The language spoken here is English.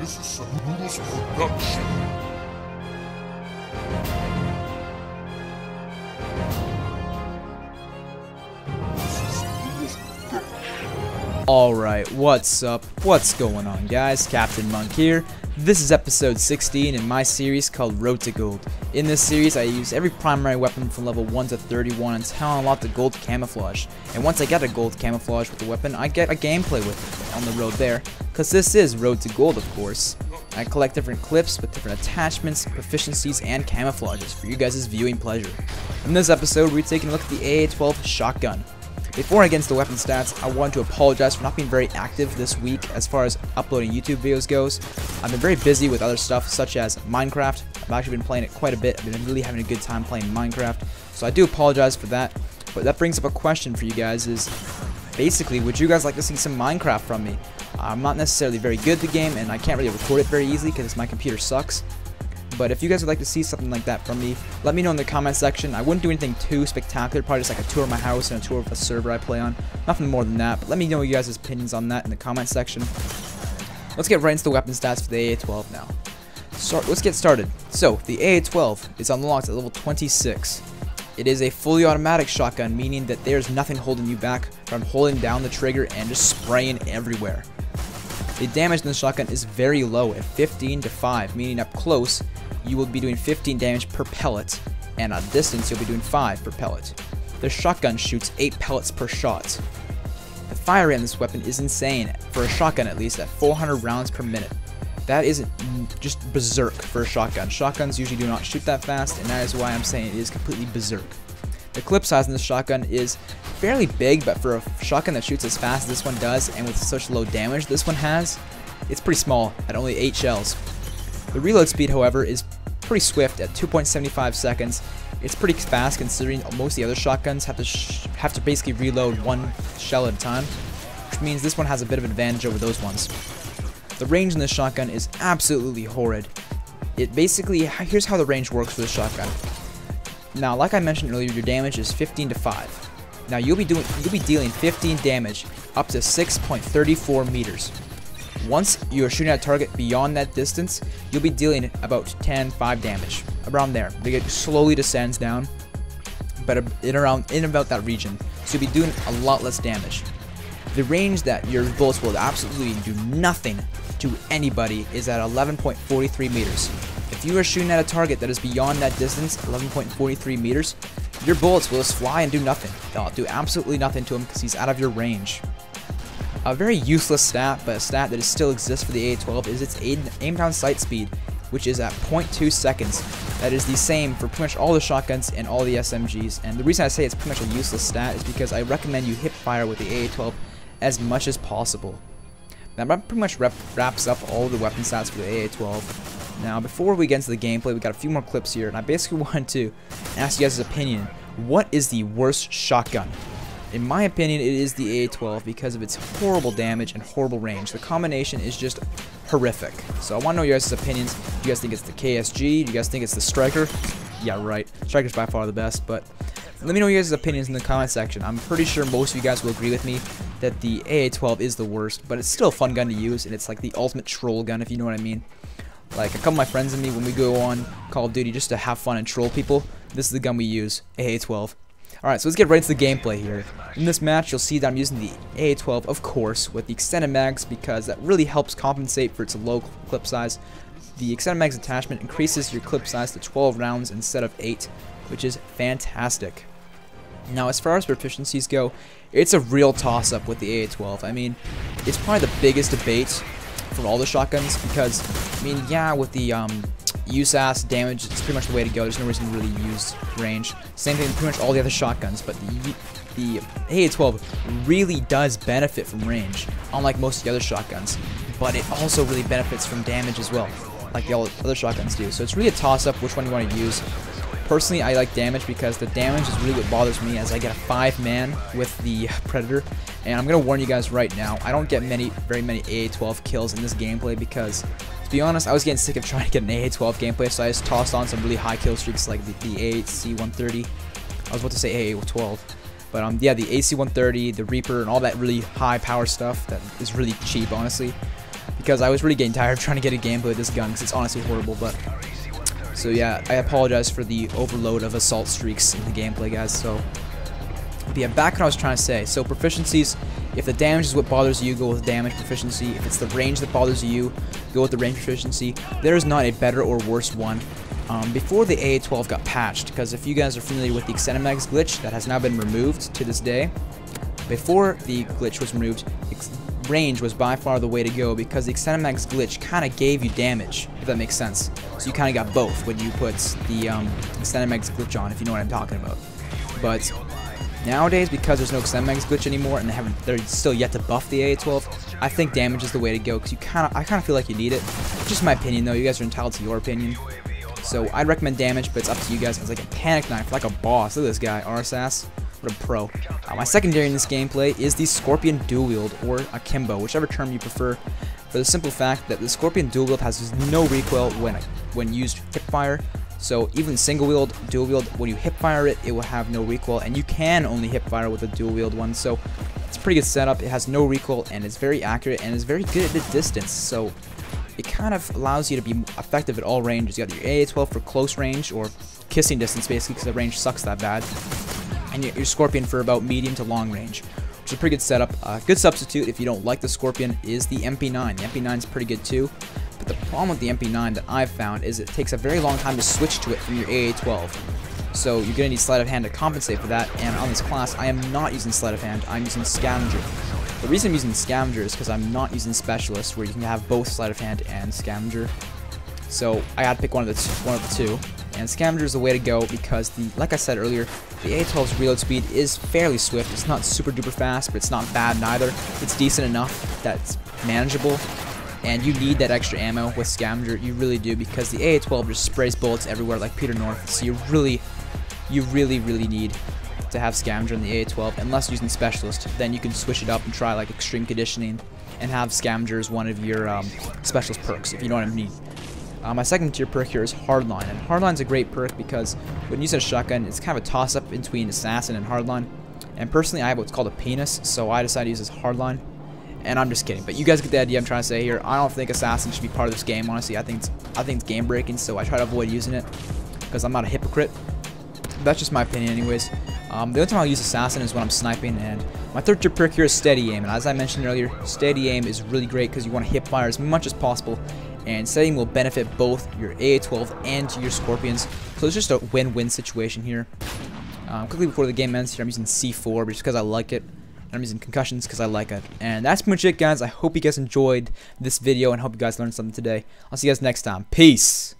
This is some Noodles production. Alright, what's up? What's going on, guys? Captain Monk here. This is episode 16 in my series called Road to Gold. In this series, I use every primary weapon from level 1 to 31 until I unlock the gold camouflage. And once I get a gold camouflage with the weapon, I get a gameplay with it on the road there. Because this is Road to Gold, of course. I collect different clips with different attachments, proficiencies, and camouflages for you guys' viewing pleasure. In this episode, we're taking a look at the AA-12 shotgun. Before I get into the weapon stats, I want to apologize for not being very active this week as far as uploading YouTube videos goes. I've been very busy with other stuff such as Minecraft. I've actually been playing it quite a bit. I've been really having a good time playing Minecraft, so I do apologize for that. But that brings up a question for you guys is, basically, would you guys like to see some Minecraft from me? I'm not necessarily very good at the game, and I can't really record it very easily because my computer sucks. But if you guys would like to see something like that from me, let me know in the comment section. I wouldn't do anything too spectacular, probably just like a tour of my house and a tour of a server I play on. Nothing more than that, but let me know you guys' opinions on that in the comment section. Let's get right into the weapon stats for the AA-12 now. So let's get started. So, the AA-12 is unlocked at level 26. It is a fully automatic shotgun, meaning that there's nothing holding you back from holding down the trigger and just spraying everywhere. The damage in the shotgun is very low at 15 to 5, meaning up close, you will be doing 15 damage per pellet, and at distance you'll be doing 5 per pellet. The shotgun shoots 8 pellets per shot. The fire rate on this weapon is insane, for a shotgun at least, at 400 rounds per minute. That is just berserk for a shotgun. Shotguns usually do not shoot that fast, and that is why I'm saying it is completely berserk. The clip size in this shotgun is fairly big, but for a shotgun that shoots as fast as this one does, and with such low damage this one has, it's pretty small at only 8 shells. The reload speed, however, is pretty swift at 2.75 seconds. It's pretty fast considering most of the other shotguns have to basically reload one shell at a time, which means this one has a bit of an advantage over those ones. The range in this shotgun is absolutely horrid. Here's how the range works for the shotgun. Now, like I mentioned earlier, your damage is 15 to 5. Now you'll be dealing 15 damage up to 6.34 meters. Once you are shooting at a target beyond that distance, you'll be dealing about 5 damage, around there. It slowly descends down, but in about that region. So you'll be doing a lot less damage. The range that your bullets will absolutely do nothing to anybody is at 11.43 meters. If you are shooting at a target that is beyond that distance, 11.43 meters, your bullets will just fly and do nothing. They'll do absolutely nothing to him because he's out of your range. A very useless stat, but a stat that still exists for the AA-12 is its aim down sight speed, which is at 0.2 seconds. That is the same for pretty much all the shotguns and all the SMGs. And the reason I say it's pretty much a useless stat is because I recommend you hip fire with the AA-12 as much as possible. That pretty much wraps up all the weapon stats for the AA-12. Now, before we get into the gameplay, we got a few more clips here, and I basically want to ask you guys' opinion. What is the worst shotgun? In my opinion, it is the AA-12 because of its horrible damage and horrible range. The combination is just horrific. So I want to know your guys' opinions. Do you guys think it's the KSG? Do you guys think it's the Striker? Yeah, right. Striker's by far the best, but let me know your guys' opinions in the comment section. I'm pretty sure most of you guys will agree with me that the AA-12 is the worst, but it's still a fun gun to use, and it's like the ultimate troll gun, if you know what I mean. Like, a couple of my friends and me, when we go on Call of Duty just to have fun and troll people, this is the gun we use, AA-12. Alright, so let's get right into the gameplay here. In this match, you'll see that I'm using the AA-12, of course, with the extended mags because that really helps compensate for its low clip size. The extended mags attachment increases your clip size to 12 rounds instead of 8, which is fantastic. Now, as far as proficiencies go, it's a real toss-up with the AA-12. I mean, it's probably the biggest debate for all the shotguns because, I mean, yeah, with the USAS damage, it's pretty much the way to go. There's no reason to really use range. Same thing with pretty much all the other shotguns, but the AA-12 really does benefit from range, unlike most of the other shotguns. But it also really benefits from damage as well, like the other shotguns do. So it's really a toss-up which one you want to use. Personally, I like damage because the damage is really what bothers me as I get a 5-man with the Predator. And I'm going to warn you guys right now, I don't get very many AA-12 kills in this gameplay because, to be honest, I was getting sick of trying to get an AA-12 gameplay, so I just tossed on some really high kill streaks like the AC-130. I was about to say AA-12. But yeah, the AC-130, the Reaper, and all that really high power stuff that is really cheap, honestly. because I was really getting tired of trying to get a gameplay with this gun because it's honestly horrible. But so yeah, I apologize for the overload of assault streaks in the gameplay, guys. So but yeah, back what I was trying to say. So proficiencies, if the damage is what bothers you, go with damage proficiency. If it's the range that bothers you, go with the range proficiency. There is not a better or worse one. Before the AA-12 got patched, because if you guys are familiar with the extended mags glitch that has now been removed to this day, before the glitch was removed, range was by far the way to go because the extended mags glitch kind of gave you damage, if that makes sense. So you kind of got both when you put the extended mags glitch on, if you know what I'm talking about. But nowadays, because there's no extended mags glitch anymore and they're still yet to buff the AA-12, I think damage is the way to go because I kind of feel like you need it. Just my opinion though, you guys are entitled to your opinion. So I'd recommend damage, but it's up to you guys. It's like a panic knife, like a boss. Look at this guy, RSAS. What a pro. My secondary in this gameplay is the Scorpion Dual Wield, or Akimbo, whichever term you prefer, for the simple fact that the Scorpion Dual Wield has no recoil when used hipfire. So even single wield, dual wield, when you hipfire it, it will have no recoil, and you can only hipfire with a dual wield one. So it's a pretty good setup. It has no recoil, and it's very accurate, and it's very good at the distance. So it kind of allows you to be effective at all ranges. You got your AA-12 for close range, or kissing distance basically, because the range sucks that bad. And your Scorpion for about medium to long range, which is a pretty good setup. Good substitute if you don't like the Scorpion is the MP9. The MP9 is pretty good too, but the problem with the MP9 that I've found is it takes a very long time to switch to it from your AA-12. So you're going to need sleight of hand to compensate for that, and on this class I am not using sleight of hand, I'm using scavenger. The reason I'm using scavenger is because I'm not using specialist, where you can have both sleight of hand and scavenger. So I had to pick one of the two. And scavenger is the way to go because, like I said earlier, the AA-12's reload speed is fairly swift. It's not super duper fast, but it's not bad neither. It's decent enough that it's manageable. And you need that extra ammo with scavenger. You really do, because the AA-12 just sprays bullets everywhere like Peter North. So you really need to have scavenger in the AA-12, unless using specialist. Then you can switch it up and try like extreme conditioning and have scavenger as one of your specialist perks, if you know what I mean. My second tier perk here is Hardline, and Hardline's a great perk because when using a shotgun, it's kind of a toss-up between Assassin and Hardline. And personally, I have what's called a penis, so I decided to use this Hardline. And I'm just kidding, but you guys get the idea I'm trying to say here. I don't think Assassin should be part of this game, honestly. I think it's game breaking, so I try to avoid using it because I'm not a hypocrite. That's just my opinion anyways. The only time I'll use Assassin is when I'm sniping, and my third tier perk here is Steady Aim, and as I mentioned earlier, Steady Aim is really great because you want to hip fire as much as possible, and Steady Aim will benefit both your AA-12 and your Scorpions, so it's just a win-win situation here. Quickly before the game ends here, I'm using C4 just because I like it, and I'm using concussions because I like it. And that's pretty much it, guys. I hope you guys enjoyed this video and hope you guys learned something today. I'll see you guys next time. Peace!